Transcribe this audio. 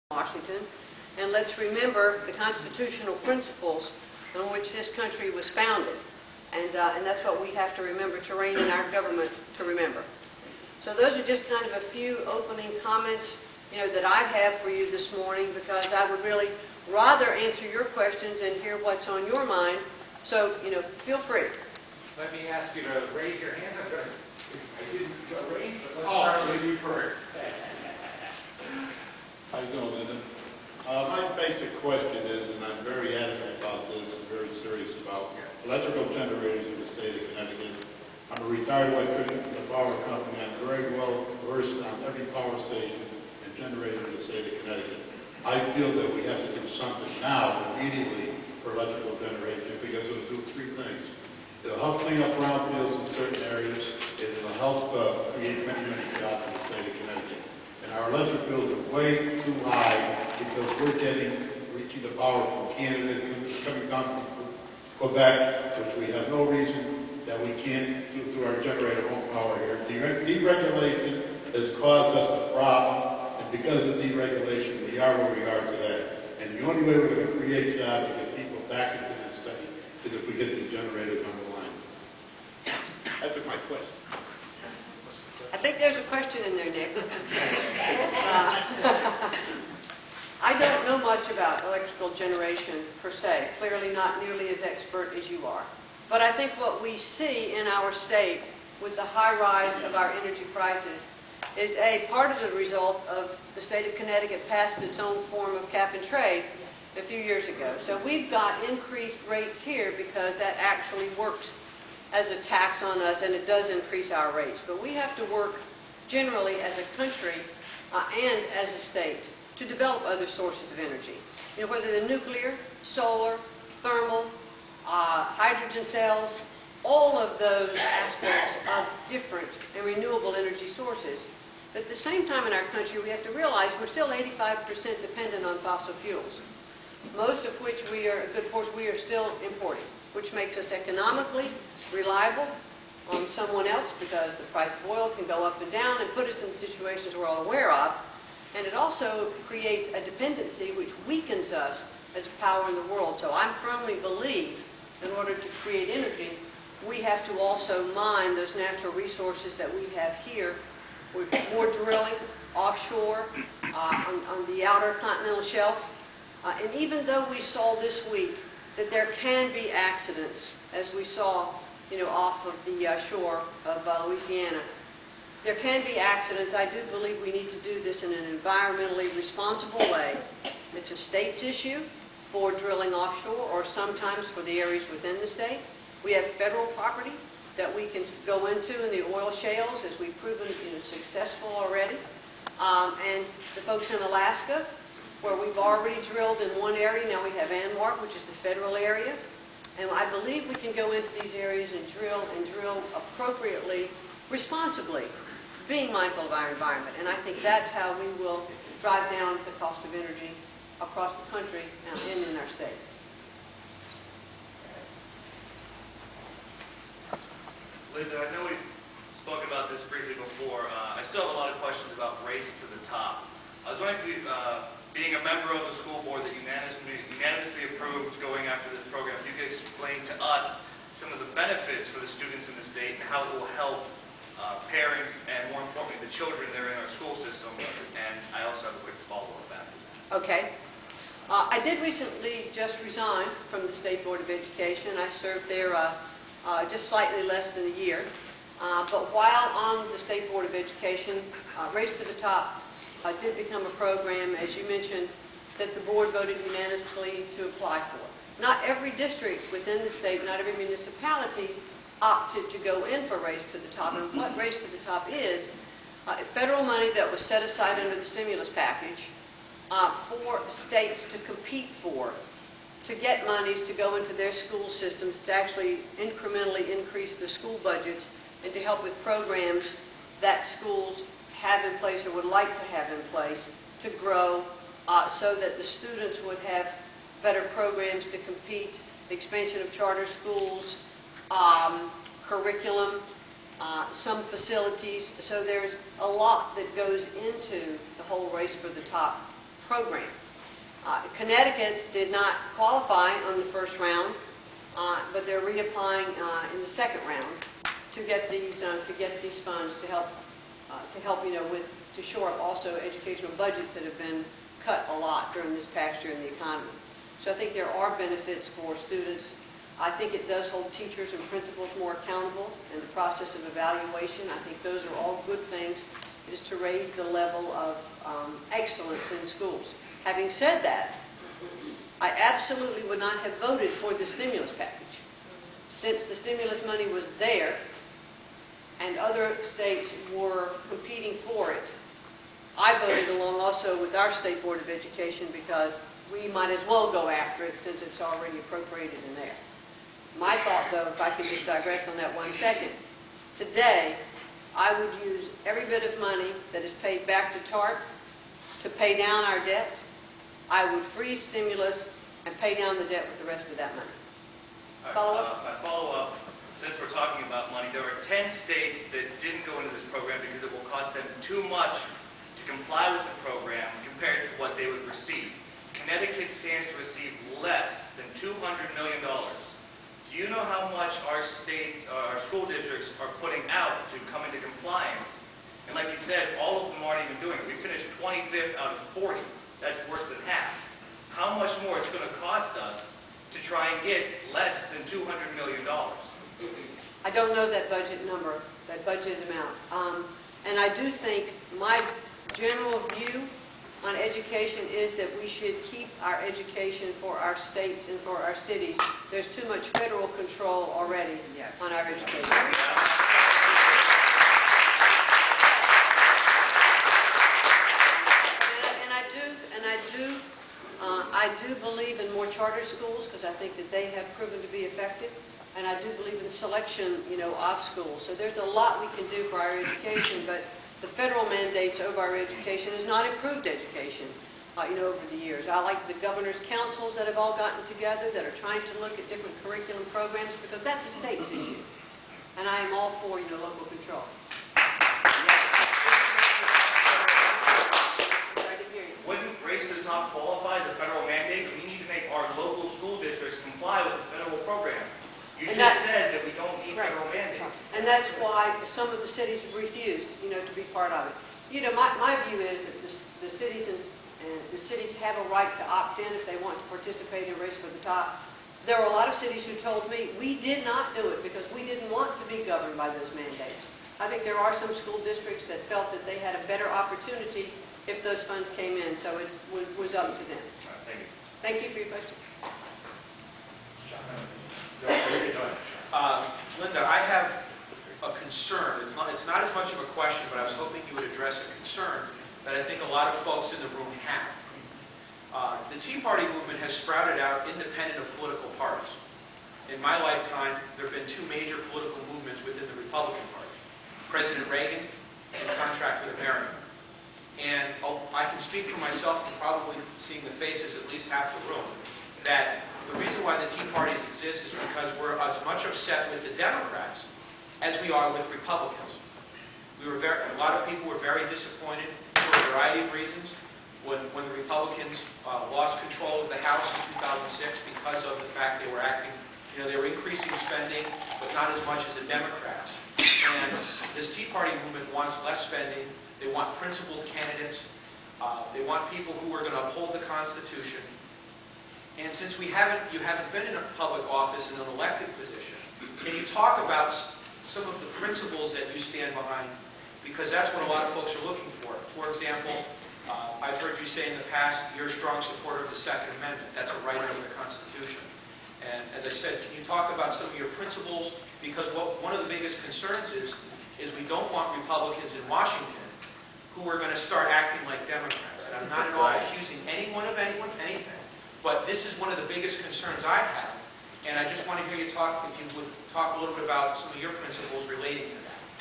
Washington, and let's remember the constitutional principles on which this country was founded, and that's what we have to remember to rein in our government to remember. So those are just kind of a few opening comments, that I have for you this morning, because I would really rather answer your questions and hear what's on your mind. So, feel free. Let me ask you to raise your hand. I didn't raise, but let's start with you first. How you doing, Linda? My basic question is, and I'm very adamant about this and very serious about electrical generators in the state of Connecticut. I'm a retired electrician from the power company. I'm very well versed on every power station and generator in the state of Connecticut. I feel that we have to do something now, immediately, for electrical generation, because it'll do three things. It'll help clean up brownfields in certain areas. It'll help create many jobs in the state of Connecticut. And our electric bills are way too high because we're reaching the power from Canada, coming down from Quebec, which we have no reason that we can't do through our generator home power here. Deregulation has caused us a problem, and because of deregulation, we are where we are today. And the only way we're going to create jobs and get people back into the state is if we get the generators on the line. That's my question. I think there's a question in there, Nick. I don't know much about electrical generation per se, clearly not nearly as expert as you are. But I think what we see in our state with the high rise of our energy prices is a part of the result of the state of Connecticut passed its own form of cap and trade a few years ago. So we've got increased rates here because that actually works as a tax on us, and it does increase our rates. But we have to work generally as a country and as a state to develop other sources of energy. Whether they're nuclear, solar, thermal, hydrogen cells, all of those aspects of different and renewable energy sources. But at the same time in our country, we have to realize we're still 85% dependent on fossil fuels, most of which we are still importing, which makes us economically reliable on someone else because the price of oil can go up and down and put us in situations we're all aware of. And it also creates a dependency which weakens us as a power in the world. So I firmly believe in order to create energy, we have to also mine those natural resources that we have here with more drilling offshore on the outer continental shelf. And even though we saw this week that there can be accidents, as we saw off of the shore of Louisiana, there can be accidents. I do believe we need to do this in an environmentally responsible way. It's a state's issue for drilling offshore or sometimes for the areas within the states. We have federal property that we can go into in the oil shales, as we've proven successful already. And the folks in Alaska, where we've already drilled in one area, now we have ANWRC, which is the federal area. And I believe we can go into these areas and drill appropriately, responsibly, being mindful of our environment. And I think that's how we will drive down the cost of energy across the country and in our state. Linda, I know we spoke about this briefly before. I still have a lot of questions about race to the top. I was wondering if being a member of the school board that unanimously approved going after this program, if you could explain to us some of the benefits for the students in the state and how it will help parents and, more importantly, the children that are in our school system. And I also have a quick follow-up after that. Okay. I did recently just resign from the State Board of Education. I served there just slightly less than a year. But while on the State Board of Education, Race to the Top did become a program, as you mentioned, that the board voted unanimously to apply for. Not every district within the state, not every municipality opted to go in for Race to the Top. And what Race to the Top is, federal money that was set aside under the stimulus package for states to compete for, to get monies to go into their school systems to actually incrementally increase the school budgets and to help with programs that schools have in place or would like to have in place to grow so that the students would have better programs to compete, the expansion of charter schools, curriculum, some facilities. So there's a lot that goes into the whole Race for the Top program. Connecticut did not qualify on the first round, but they're reapplying in the second round to get these funds to help to shore up also educational budgets that have been cut a lot during this past year in the economy. So I think there are benefits for students. I think it does hold teachers and principals more accountable in the process of evaluation. I think those are all good things. It is to raise the level of excellence in schools. Having said that, I absolutely would not have voted for the stimulus package. Since the stimulus money was there and other states were competing for it, I voted along also with our State Board of Education because we might as well go after it since it's already appropriated in there. My thought, though, if I could just digress on that 1 second, today I would use every bit of money that is paid back to TARP to pay down our debt. I would freeze stimulus and pay down the debt with the rest of that money. Follow-up? My follow-up, since we're talking about money, there are 10 states that didn't go into this program because it will cost them too much to comply with the program compared to what they would receive. Connecticut stands to receive less than $200 million. Do you know how much our school districts are putting out to come into compliance? And like you said, all of them aren't even doing it. We finished 25th out of 40. That's worse than half. How much more it's going to cost us to try and get less than $200 million? I don't know that budget number, that budget amount. And I do think my general view on education is that we should keep our education for our states and for our cities. There's too much federal control already on our education. I do believe in more charter schools because I think that they have proven to be effective, and I do believe in selection, of schools. So there's a lot we can do for our education, but the federal mandates over our education has not improved education, over the years. I like the governor's councils that have all gotten together that are trying to look at different curriculum programs because that's a state's issue, and I am all for, local control. Wouldn't Race to the Top qualify as a federal mandate? We need to make our local school districts comply with the federal program. You just said that we don't need federal mandates. And that's why some of the cities have refused, to be part of it. My view is that the cities have a right to opt in if they want to participate in Race for the Top. There were a lot of cities who told me we did not do it because we didn't want to be governed by those mandates. I think there are some school districts that felt that they had a better opportunity if those funds came in, so it was up to them. Thank you. Thank you for your question. Linda, I have a concern. It's not as much of a question, but I was hoping you would address a concern that I think a lot of folks in the room have. The Tea Party movement has sprouted out independent of political parties. In my lifetime, there have been two major political movements within the Republican Party. President Reagan and contract with Marriott. And I can speak for myself and probably seeing the faces at least half the room, that the reason why the Tea Parties exist is because we're as much upset with the Democrats as we are with Republicans. A lot of people were very disappointed for a variety of reasons when the Republicans lost control of the House in 2006 because of the fact they were acting, they were increasing spending, but not as much as the Democrats. And this Tea Party movement wants less spending. They want principled candidates. They want people who are going to uphold the Constitution. And since you haven't been in a public office in an elected position, can you talk about some of the principles that you stand behind? Because that's what a lot of folks are looking for. For example, I've heard you say in the past you're a strong supporter of the Second Amendment. That's a right under the Constitution. And as I said, can you talk about some of your principles? Because one of the biggest concerns is we don't want Republicans in Washington who are going to start acting like Democrats. And I'm not at all accusing anyone of anything, but this is one of the biggest concerns I have. And I just want to hear you talk, if you would talk a little bit about some of your principles relating to that.